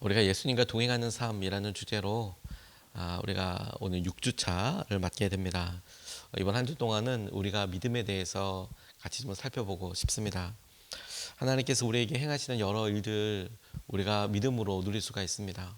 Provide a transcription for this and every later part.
우리가 예수님과 동행하는 삶이라는 주제로 우리가 오늘 6주차를 맞게 됩니다. 이번 한 주 동안은 우리가 믿음에 대해서 같이 좀 살펴보고 싶습니다. 하나님께서 우리에게 행하시는 여러 일들 우리가 믿음으로 누릴 수가 있습니다.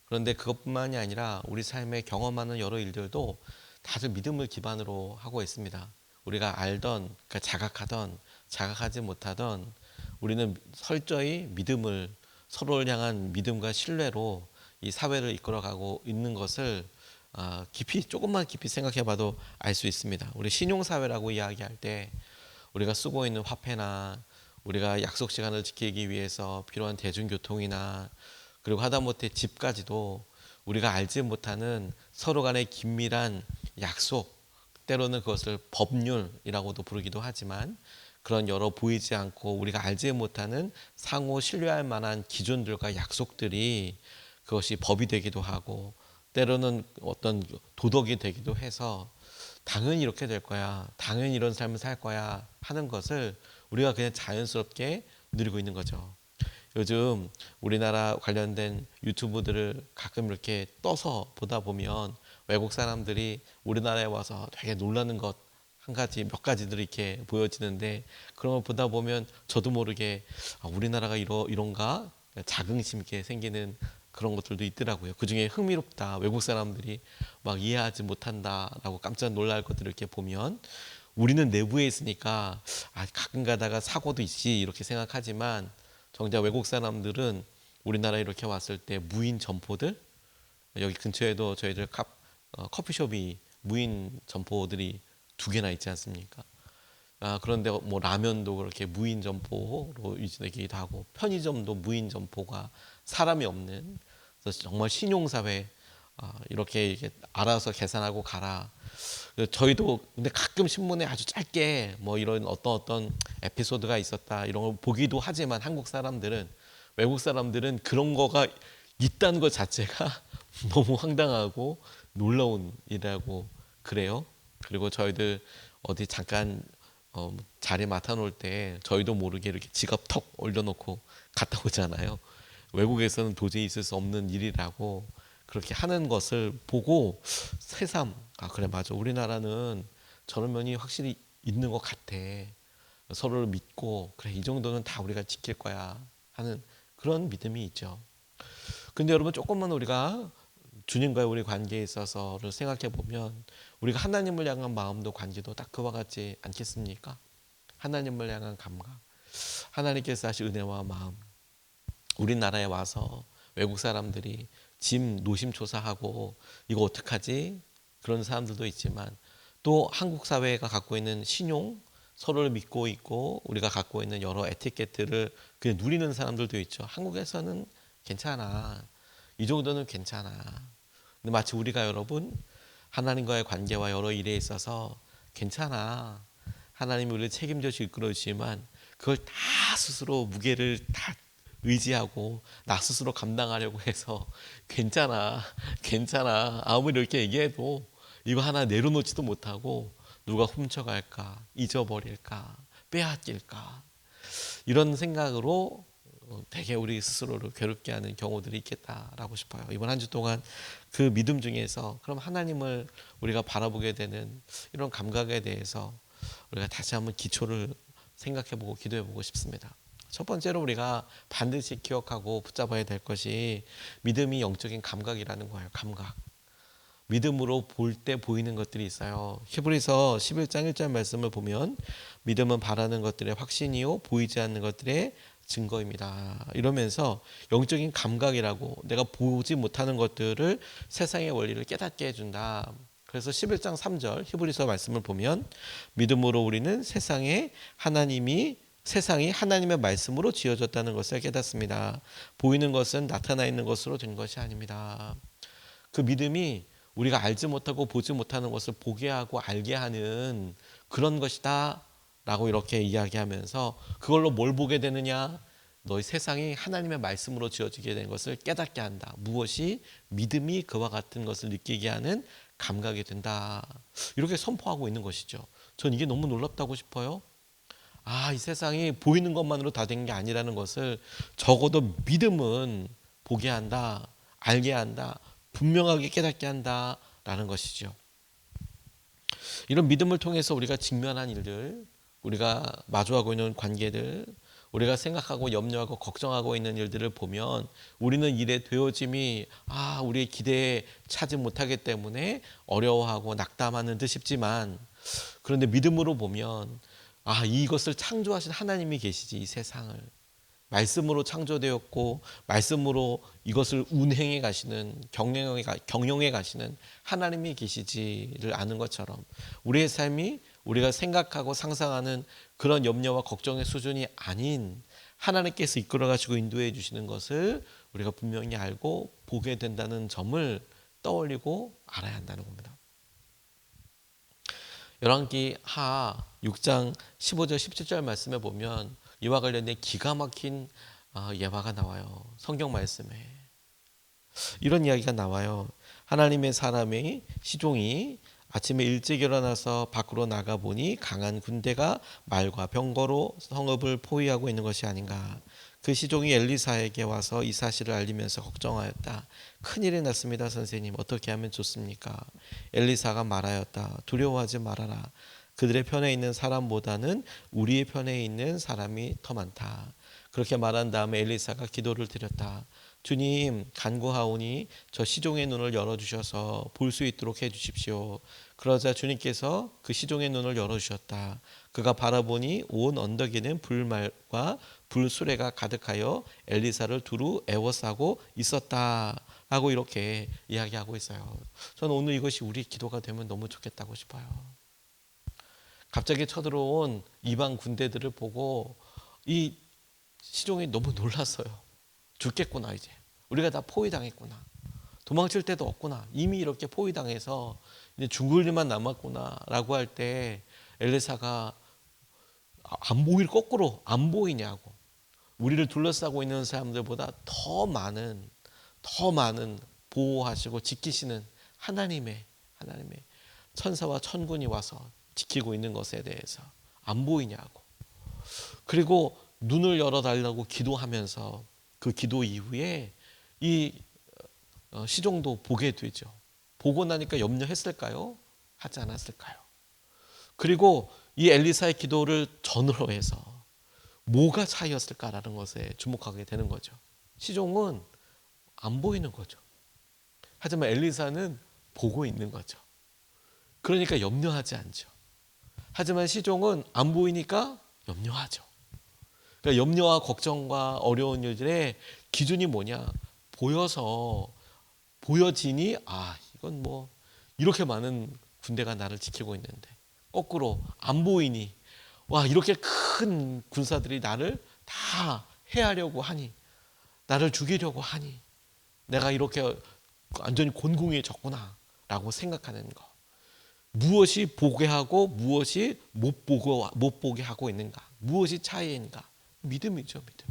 그런데 그것뿐만이 아니라 우리 삶에 경험하는 여러 일들도 다들 믿음을 기반으로 하고 있습니다. 우리가 알던, 그러니까 자각하던, 자각하지 못하던 우리는 철저히 믿음을 서로를 향한 믿음과 신뢰로 이 사회를 이끌어가고 있는 것을 조금만 깊이 생각해봐도 알 수 있습니다. 우리 신용사회라고 이야기할 때 우리가 쓰고 있는 화폐나 우리가 약속 시간을 지키기 위해서 필요한 대중교통이나 그리고 하다못해 집까지도 우리가 알지 못하는 서로 간의 긴밀한 약속, 때로는 그것을 법률이라고도 부르기도 하지만 그런 여러 보이지 않고 우리가 알지 못하는 상호 신뢰할 만한 기준들과 약속들이 그것이 법이 되기도 하고 때로는 어떤 도덕이 되기도 해서 당연히 이렇게 될 거야, 당연히 이런 삶을 살 거야 하는 것을 우리가 그냥 자연스럽게 누리고 있는 거죠. 요즘 우리나라 관련된 유튜브들을 가끔 이렇게 떠서 보다 보면 외국 사람들이 우리나라에 와서 되게 놀라는 것 한 가지 몇 가지들이 이렇게 보여지는데 그런 걸 보다 보면 저도 모르게 우리나라가 이런가 자긍심 있게 생기는 그런 것들도 있더라고요. 그 중에 흥미롭다, 외국 사람들이 막 이해하지 못한다라고 깜짝 놀랄 것들을 이렇게 보면 우리는 내부에 있으니까 가끔 가다가 사고도 있지 이렇게 생각하지만 정작 외국 사람들은 우리나라에 이렇게 왔을 때 무인 점포들, 여기 근처에도 저희들 커피숍이 무인 점포들이 2개나 있지 않습니까? 그런데 뭐 라면도 그렇게 무인 점포로 유지되기도 하고 편의점도 무인 점포가 사람이 없는, 그래서 정말 신용사회, 이렇게 알아서 계산하고 가라. 저희도 근데 가끔 신문에 아주 짧게 뭐 이런 어떤 에피소드가 있었다 이런 걸 보기도 하지만 외국 사람들은 그런 거가 있다는 것 자체가 너무 황당하고 놀라운 일이라고 그래요. 그리고 저희들 어디 잠깐 자리 맡아놓을 때 저희도 모르게 이렇게 지갑 턱 올려놓고 갔다 오잖아요. 외국에서는 도저히 있을 수 없는 일이라고 그렇게 하는 것을 보고 새삼 그래 맞아, 우리나라는 저런 면이 확실히 있는 것 같아. 서로를 믿고 그래 이 정도는 다 우리가 지킬 거야 하는 그런 믿음이 있죠. 근데 여러분 조금만 우리가 주님과의 우리 관계에 있어서를 생각해 보면 우리가 하나님을 향한 마음도 관계도 딱 그와 같지 않겠습니까? 하나님을 향한 감각, 하나님께서 하신 은혜와 마음, 우리나라에 와서 외국 사람들이 짐 노심초사하고 이거 어떡하지? 그런 사람들도 있지만 또 한국 사회가 갖고 있는 신용, 서로를 믿고 있고 우리가 갖고 있는 여러 에티켓들을 그냥 누리는 사람들도 있죠. 한국에서는 괜찮아, 이 정도는 괜찮아. 근데 마치 우리가 여러분 하나님과의 관계와 여러 일에 있어서 괜찮아, 하나님이 우리를 책임져서 이끌어주지만 그걸 다 스스로 무게를 다 의지하고 나 스스로 감당하려고 해서 괜찮아, 괜찮아 아무리 이렇게 얘기해도 이거 하나 내려놓지도 못하고 누가 훔쳐갈까, 잊어버릴까, 빼앗길까 이런 생각으로 되게 우리 스스로를 괴롭게 하는 경우들이 있겠다라고 싶어요. 이번 한 주 동안 그 믿음 중에서 그럼 하나님을 우리가 바라보게 되는 이런 감각에 대해서 우리가 다시 한번 기초를 생각해보고 기도해보고 싶습니다. 첫 번째로 우리가 반드시 기억하고 붙잡아야 될 것이 믿음이 영적인 감각이라는 거예요. 감각. 믿음으로 볼 때 보이는 것들이 있어요. 히브리서 11장 1절 말씀을 보면 믿음은 바라는 것들의 확신이요 보이지 않는 것들의 증거입니다. 이러면서 영적인 감각이라고 내가 보지 못하는 것들을 세상의 원리를 깨닫게 해준다. 그래서 11장 3절 히브리서 말씀을 보면 믿음으로 우리는 세상이 하나님의 말씀으로 지어졌다는 것을 깨닫습니다. 보이는 것은 나타나 있는 것으로 된 것이 아닙니다. 그 믿음이 우리가 알지 못하고 보지 못하는 것을 보게 하고 알게 하는 그런 것이다 라고 이렇게 이야기하면서 그걸로 뭘 보게 되느냐, 너희 세상이 하나님의 말씀으로 지어지게 된 것을 깨닫게 한다. 무엇이 믿음이 그와 같은 것을 느끼게 하는 감각이 된다. 이렇게 선포하고 있는 것이죠. 전 이게 너무 놀랍다고 싶어요. 이 세상이 보이는 것만으로 다 된 게 아니라는 것을 적어도 믿음은 보게 한다, 알게 한다, 분명하게 깨닫게 한다라는 것이죠. 이런 믿음을 통해서 우리가 직면한 일들, 우리가 마주하고 있는 관계들, 우리가 생각하고 염려하고 걱정하고 있는 일들을 보면 우리는 일의 되어짐이 우리의 기대에 차지 못하기 때문에 어려워하고 낙담하는 듯 싶지만, 그런데 믿음으로 보면 이것을 창조하신 하나님이 계시지, 이 세상을 말씀으로 창조되었고 말씀으로 이것을 운행해 가시는 경영해 가시는 하나님이 계시지를 아는 것처럼, 우리의 삶이 우리가 생각하고 상상하는 그런 염려와 걱정의 수준이 아닌 하나님께서 이끌어 가시고 인도해 주시는 것을 우리가 분명히 알고 보게 된다는 점을 떠올리고 알아야 한다는 겁니다. 열왕기 하 6장 15절 17절 말씀에 보면 이와 관련된 기가 막힌 예화가 나와요. 성경 말씀에 이런 이야기가 나와요. 하나님의 사람이 시종이 아침에 일찍 일어나서 밖으로 나가보니 강한 군대가 말과 병거로 성읍을 포위하고 있는 것이 아닌가. 그 시종이 엘리사에게 와서 이 사실을 알리면서 걱정하였다. 큰일이 났습니다, 선생님. 어떻게 하면 좋습니까? 엘리사가 말하였다. 두려워하지 말아라. 그들의 편에 있는 사람보다는 우리의 편에 있는 사람이 더 많다. 그렇게 말한 다음에 엘리사가 기도를 드렸다. 주님, 간구하오니 저 시종의 눈을 열어주셔서 볼 수 있도록 해주십시오. 그러자 주님께서 그 시종의 눈을 열어주셨다. 그가 바라보니 온 언덕에는 불말과 불수레가 가득하여 엘리사를 두루 에워싸고 있었다 라고 이렇게 이야기하고 있어요. 저는 오늘 이것이 우리 기도가 되면 너무 좋겠다고 싶어요. 갑자기 쳐들어온 이방 군대들을 보고 이 시종이 너무 놀랐어요. 죽겠구나, 이제 우리가 다 포위당했구나, 도망칠 데도 없구나, 이미 이렇게 포위당해서 이제 죽을 일만 남았구나 라고 할 때 엘리사가 안 보일, 거꾸로 안 보이냐고, 우리를 둘러싸고 있는 사람들보다 더 많은 보호하시고 지키시는 하나님의 천사와 천군이 와서 지키고 있는 것에 대해서 안 보이냐고, 그리고 눈을 열어달라고 기도하면서 그 기도 이후에 이 시종도 보게 되죠. 보고 나니까 염려했을까요? 하지 않았을까요? 그리고 이 엘리사의 기도를 전으로 해서 뭐가 차이였을까라는 것에 주목하게 되는 거죠. 시종은 안 보이는 거죠. 하지만 엘리사는 보고 있는 거죠. 그러니까 염려하지 않죠. 하지만 시종은 안 보이니까 염려하죠. 그러니까 염려와 걱정과 어려운 일들의 기준이 뭐냐? 보여지니 이건 뭐 이렇게 많은 군대가 나를 지키고 있는데, 거꾸로 안 보이니 이렇게 큰 군사들이 나를 다 해하려고 하니, 나를 죽이려고 하니 내가 이렇게 완전히 곤궁해졌구나 라고 생각하는 거. 무엇이 보게 하고 무엇이 못 보게 하고 있는가? 무엇이 차이인가? 믿음이죠, 믿음.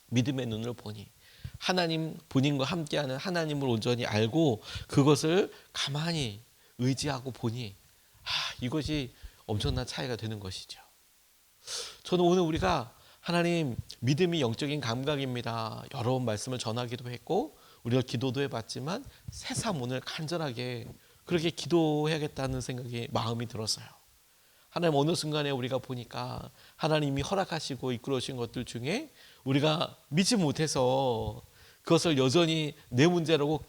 믿음의 눈을 보니 하나님, 본인과 함께하는 하나님을 온전히 알고 그것을 가만히 의지하고 보니 이것이 엄청난 차이가 되는 것이죠. 저는 오늘 우리가 하나님, 믿음이 영적인 감각입니다, 여러 번 말씀을 전하기도 했고 우리가 기도도 해봤지만 새삼 오늘 간절하게 그렇게 기도해야겠다는 생각이 마음이 들었어요. 하나님, 어느 순간에 우리가 보니까 하나님이 허락하시고 이끌어오신 것들 중에 우리가 믿지 못해서 그것을 여전히 내 문제라고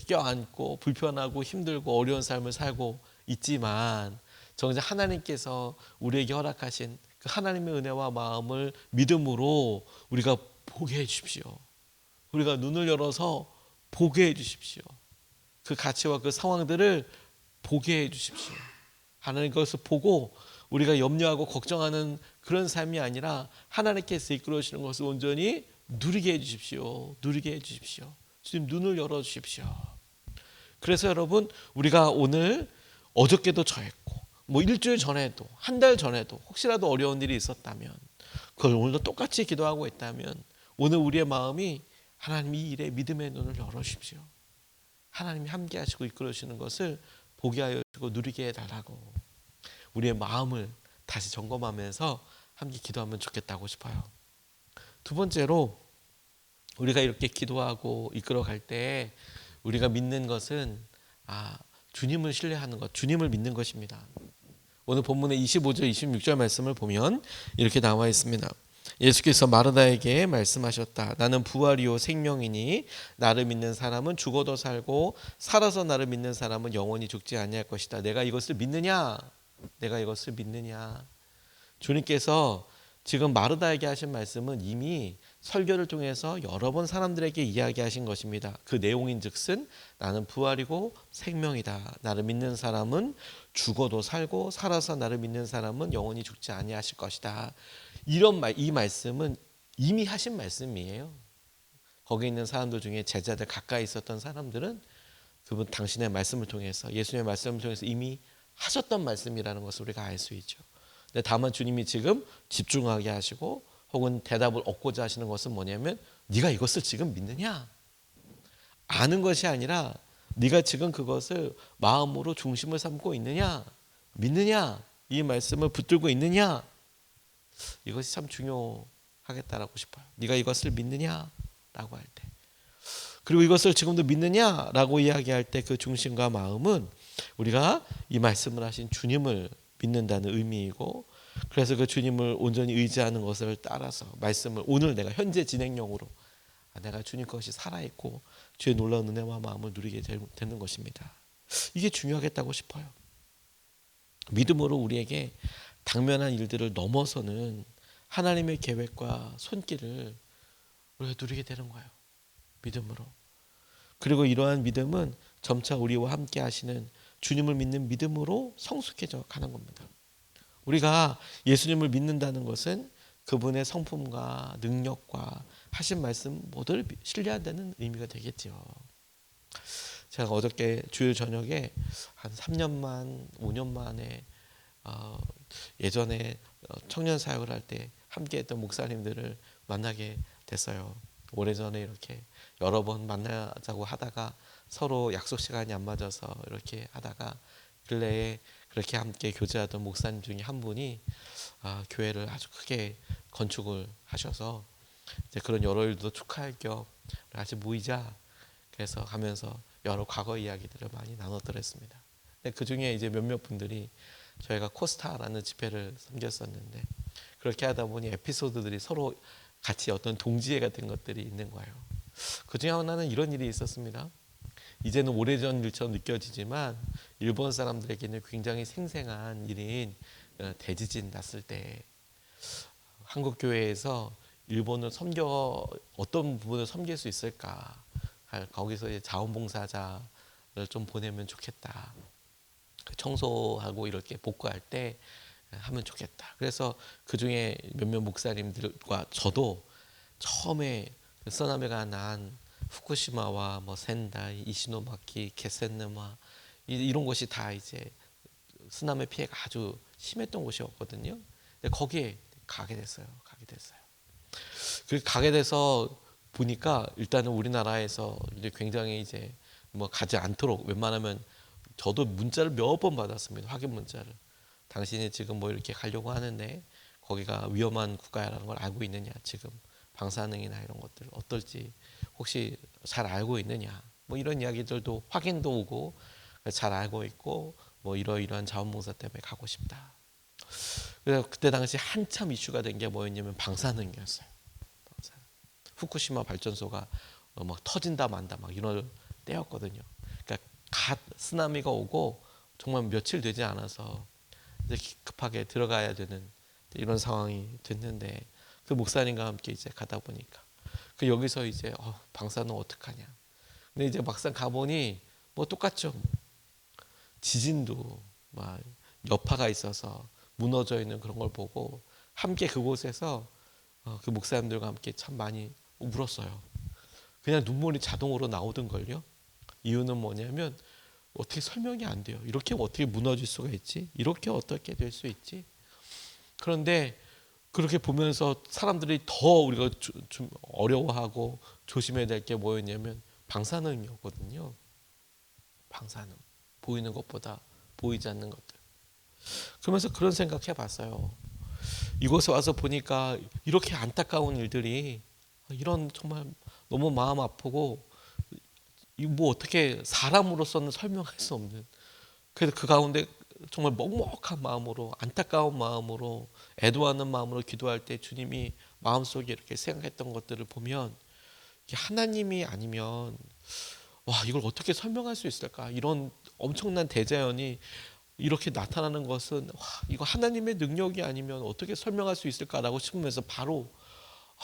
껴안고 불편하고 힘들고 어려운 삶을 살고 있지만, 정작 하나님께서 우리에게 허락하신 그 하나님의 은혜와 마음을 믿음으로 우리가 보게 해 주십시오. 우리가 눈을 열어서 보게 해 주십시오. 그 가치와 그 상황들을 보게 해 주십시오. 하나님, 그것을 보고 우리가 염려하고 걱정하는 그런 삶이 아니라 하나님께서 이끌어주시는 것을 온전히 누리게 해주십시오. 누리게 해주십시오. 주님, 눈을 열어주십시오. 그래서 여러분, 우리가 오늘 어저께도 저했고 일주일 전에도 한 달 전에도 혹시라도 어려운 일이 있었다면, 그걸 오늘도 똑같이 기도하고 있다면 오늘 우리의 마음이 하나님, 이 일에 믿음의 눈을 열어주십시오. 하나님이 함께 하시고 이끌어주시는 것을 보게 하여 주시고 누리게 해달라고 우리의 마음을 다시 점검하면서 함께 기도하면 좋겠다고 싶어요. 두 번째로, 우리가 이렇게 기도하고 이끌어갈 때 우리가 믿는 것은 주님을 신뢰하는 것, 주님을 믿는 것입니다. 오늘 본문의 25절 26절 말씀을 보면 이렇게 나와 있습니다. 예수께서 마르다에게 말씀하셨다. 나는 부활이요 생명이니 나를 믿는 사람은 죽어도 살고 살아서 나를 믿는 사람은 영원히 죽지 아니할 것이다. 내가 이것을 믿느냐? 내가 이것을 믿느냐? 주님께서 지금 마르다에게 하신 말씀은 이미 설교를 통해서 여러 번 사람들에게 이야기하신 것입니다. 그 내용인즉슨 나는 부활이고 생명이다. 나를 믿는 사람은 죽어도 살고 살아서 나를 믿는 사람은 영원히 죽지 아니하실 것이다. 이 말씀은 이미 하신 말씀이에요. 거기 있는 사람들 중에 제자들 가까이 있었던 사람들은 그분 당신의 말씀을 통해서 예수님의 말씀을 통해서 이미 하셨던 말씀이라는 것을 우리가 알 수 있죠. 근데 다만 주님이 지금 집중하게 하시고 혹은 대답을 얻고자 하시는 것은 뭐냐면 네가 이것을 지금 믿느냐? 아는 것이 아니라 네가 지금 그것을 마음으로 중심을 삼고 있느냐? 믿느냐? 이 말씀을 붙들고 있느냐? 이것이 참 중요하겠다라고 싶어요. 네가 이것을 믿느냐라고 할 때, 그리고 이것을 지금도 믿느냐라고 이야기할 때 그 중심과 마음은 우리가 이 말씀을 하신 주님을 믿는다는 의미이고, 그래서 그 주님을 온전히 의지하는 것을 따라서 말씀을 오늘 내가 현재 진행형으로 내가 주님 것이 살아있고 주의 놀라운 은혜와 마음을 누리게 되는 것입니다. 이게 중요하겠다고 싶어요. 믿음으로 우리에게 당면한 일들을 넘어서는 하나님의 계획과 손길을 우리가 누리게 되는 거예요. 믿음으로. 그리고 이러한 믿음은 점차 우리와 함께 하시는 주님을 믿는 믿음으로 성숙해져 가는 겁니다. 우리가 예수님을 믿는다는 것은 그분의 성품과 능력과 하신 말씀 모두를 신뢰한다는 의미가 되겠죠. 제가 어저께 주일 저녁에 한 3년 5년 만에 예전에 청년 사역을 할 때 함께했던 목사님들을 만나게 됐어요. 오래전에 이렇게 여러 번 만나자고 하다가 서로 약속 시간이 안 맞아서 이렇게 하다가 근래에 그렇게 함께 교제하던 목사님 중에 한 분이 교회를 아주 크게 건축을 하셔서 이제 그런 여러 일도 축하할 겸 같이 모이자 그래서 하면서 여러 과거 이야기들을 많이 나눴더랬습니다. 그 중에 이제 몇몇 분들이 저희가 코스타라는 집회를 섬겼었는데 그렇게 하다 보니 에피소드들이 서로 같이 어떤 동지애 같은 것들이 있는 거예요. 그 중에 하나는 이런 일이 있었습니다. 이제는 오래전 일처럼 느껴지지만 일본 사람들에게는 굉장히 생생한 일인 대지진 났을 때 한국 교회에서 일본을 어떤 부분을 섬길 수 있을까? 거기서 이제 자원봉사자를 좀 보내면 좋겠다. 청소하고 이렇게 복구할 때 하면 좋겠다. 그래서 그 중에 몇몇 목사님들과 저도 처음에 쓰나미가 난 후쿠시마와 센다이, 이시노마키, 게센느마 이런 곳이 다 이제 쓰나미 피해가 아주 심했던 곳이었거든요. 근데 거기에 가게 됐어요. 그 가게 돼서 보니까 일단은 우리나라에서 이제 굉장히 이제 가지 않도록 웬만하면 저도 문자를 몇 번 받았습니다. 확인 문자를. 당신이 지금 이렇게 가려고 하는데 거기가 위험한 국가라는 걸 알고 있느냐? 지금 방사능이나 이런 것들 어떨지 혹시 잘 알고 있느냐? 이런 이야기들도 확인도 오고 잘 알고 있고 이러이러한 자원봉사 때문에 가고 싶다. 그래서 그때 당시 한참 이슈가 된 게 뭐였냐면 방사능이었어요. 후쿠시마 발전소가 터진다 만다 이런 때였거든요. 그러니까 갓 쓰나미가 오고 정말 며칠 되지 않아서 이제 급하게 들어가야 되는 이런 상황이 됐는데 그 목사님과 함께 이제 가다 보니까 여기서 이제 방사능 어떡하냐. 근데 이제 막상 가보니 똑같죠. 지진도 여파가 있어서 무너져 있는 그런 걸 보고 함께 그곳에서 그 목사님들과 함께 참 많이 울었어요. 그냥 눈물이 자동으로 나오던걸요. 이유는 뭐냐면 어떻게 설명이 안 돼요. 이렇게 어떻게 무너질 수가 있지? 이렇게 어떻게 될 수 있지? 그런데 그렇게 보면서 사람들이 더 우리가 좀 어려워하고 조심해야 될 게 뭐였냐면 방사능이었거든요. 방사능. 보이는 것보다 보이지 않는 것들. 그러면서 그런 생각 해봤어요. 이곳에 와서 보니까 이렇게 안타까운 일들이 이런 정말 너무 마음 아프고 뭐 어떻게 사람으로서는 설명할 수 없는, 그래서 그 가운데 정말 먹먹한 마음으로, 안타까운 마음으로, 애도하는 마음으로 기도할 때 주님이 마음속에 이렇게 생각했던 것들을 보면 이게 하나님이 아니면 와 이걸 어떻게 설명할 수 있을까, 이런 엄청난 대자연이 이렇게 나타나는 것은 와 이거 하나님의 능력이 아니면 어떻게 설명할 수 있을까라고 싶으면서 바로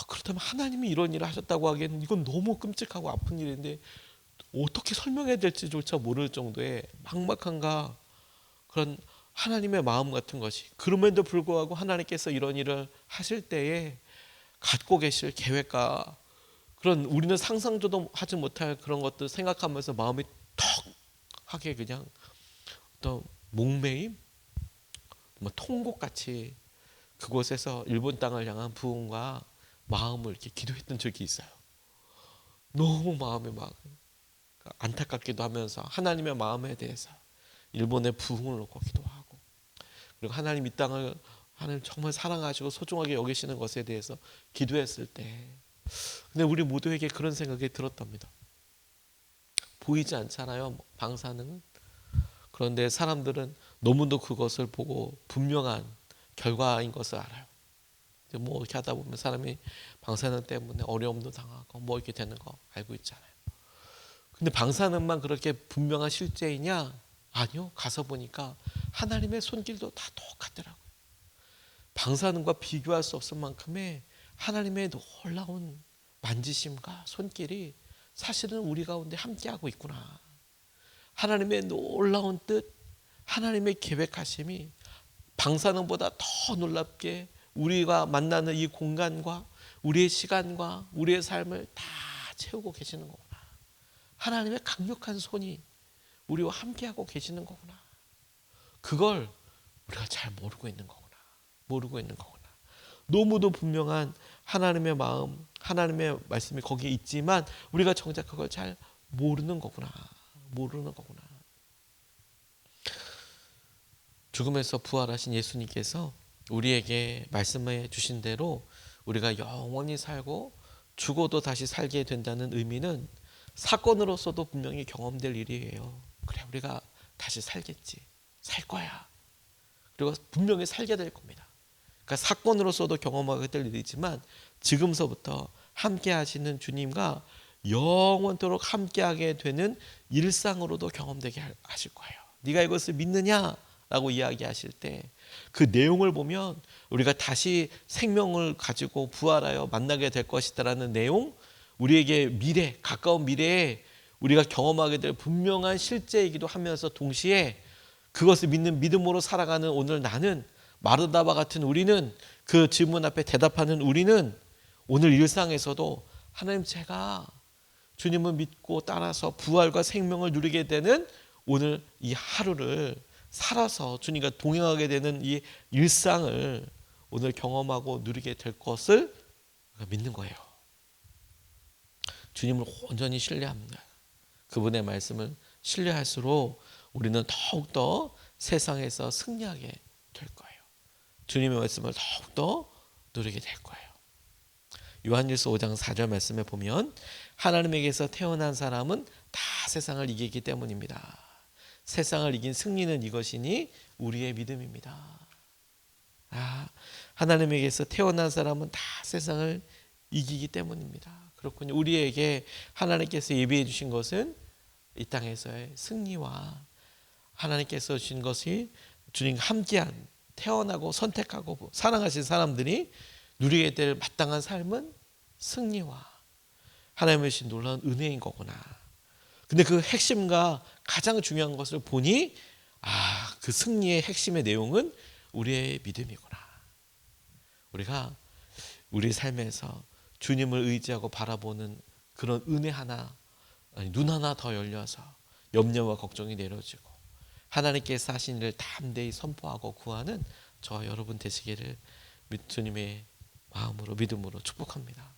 그렇다면 하나님이 이런 일을 하셨다고 하기에는 이건 너무 끔찍하고 아픈 일인데 어떻게 설명해야 될지조차 모를 정도의 막막한가, 그런 하나님의 마음 같은 것이, 그럼에도 불구하고 하나님께서 이런 일을 하실 때에 갖고 계실 계획과 그런 우리는 상상조도 하지 못할 그런 것들 생각하면서 마음이 턱 하게 그냥 어떤 목매임, 뭐 통곡같이 그곳에서 일본 땅을 향한 부흥과 마음을 이렇게 기도했던 적이 있어요. 너무 마음이 막 안타깝기도 하면서 하나님의 마음에 대해서 일본의 부흥을 놓고 기도하고, 그리고 하나님 이 땅을 하나님 정말 사랑하시고 소중하게 여기시는 것에 대해서 기도했을 때, 근데 우리 모두에게 그런 생각이 들었답니다. 보이지 않잖아요, 방사능은. 그런데 사람들은 너무도 그것을 보고 분명한 결과인 것을 알아요. 뭐 이렇게 하다 보면 사람이 방사능 때문에 어려움도 당하고 뭐 이렇게 되는 거 알고 있잖아요. 근데 방사능만 그렇게 분명한 실제이냐? 아니요. 가서 보니까 하나님의 손길도 다 똑같더라고요. 방사능과 비교할 수 없을 만큼의 하나님의 놀라운 만지심과 손길이 사실은 우리 가운데 함께하고 있구나. 하나님의 놀라운 뜻, 하나님의 계획하심이 방사능보다 더 놀랍게 우리가 만나는 이 공간과 우리의 시간과 우리의 삶을 다 채우고 계시는 거구나. 하나님의 강력한 손이 우리와 함께하고 계시는 거구나. 그걸 우리가 잘 모르고 있는 거구나. 모르고 있는 거구나. 너무도 분명한 하나님의 마음, 하나님의 말씀이 거기에 있지만 우리가 정작 그걸 잘 모르는 거구나. 모르는 거구나. 죽음에서 부활하신 예수님께서 우리에게 말씀해 주신 대로 우리가 영원히 살고 죽어도 다시 살게 된다는 의미는 사건으로서도 분명히 경험될 일이에요. 그래, 우리가 다시 살겠지. 살 거야. 그리고 분명히 살게 될 겁니다. 그러니까 사건으로서도 경험하게 될 일이지만 지금서부터 함께 하시는 주님과 영원토록 함께하게 되는 일상으로도 경험되게 하실 거예요. 네가 이것을 믿느냐? 라고 이야기하실 때 그 내용을 보면 우리가 다시 생명을 가지고 부활하여 만나게 될 것이다라는 내용, 우리에게 미래, 가까운 미래에 우리가 경험하게 될 분명한 실제이기도 하면서 동시에 그것을 믿는 믿음으로 살아가는 오늘 나는, 마르다와 같은 우리는, 그 질문 앞에 대답하는 우리는 오늘 일상에서도 하나님, 제가 주님을 믿고 따라서 부활과 생명을 누리게 되는 오늘 이 하루를 살아서 주님과 동행하게 되는 이 일상을 오늘 경험하고 누리게 될 것을 믿는 거예요. 주님을 온전히 신뢰합니다. 그분의 말씀을 신뢰할수록 우리는 더욱더 세상에서 승리하게 될 거예요. 주님의 말씀을 더욱더 누리게 될 거예요. 요한일서 5장 4절 말씀에 보면 하나님에게서 태어난 사람은 다 세상을 이기기 때문입니다. 세상을 이긴 승리는 이것이니 우리의 믿음입니다. 하나님에게서 태어난 사람은 다 세상을 이기기 때문입니다. 그렇군요. 우리에게 하나님께서 예비해 주신 것은 이 땅에서의 승리와 하나님께서 주신 것이 주님과 함께한, 태어나고 선택하고 사랑하신 사람들이 누리게 될 마땅한 삶은 승리와 하나님의 주신 놀라운 은혜인 거구나. 근데 그 핵심과 가장 중요한 것을 보니 그 승리의 핵심의 내용은 우리의 믿음이구나. 우리가 우리 삶에서 주님을 의지하고 바라보는 그런 은혜 하나, 눈 하나 더 열려서 염려와 걱정이 내려지고 하나님께서 하신 일을 담대히 선포하고 구하는 저 여러분 되시기를 주님의 마음으로, 믿음으로 축복합니다.